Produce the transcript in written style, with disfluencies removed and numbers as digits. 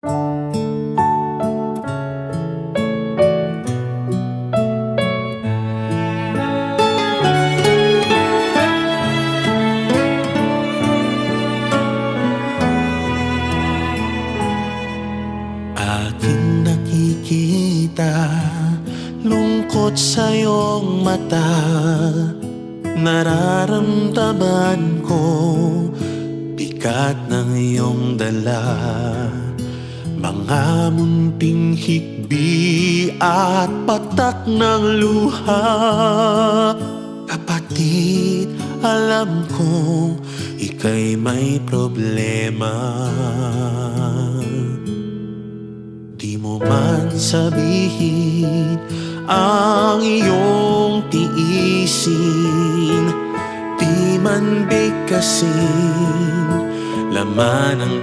Aking nakikita lungkot sa iyong mata. Nararamdaman ko bigat ng iyong dala. Mga munting hikbi at patak ng luha. Kapatid, alam kong ika'y may problema. Di mo man sabihin ang iyong tiisin, di man bigkasin laman ng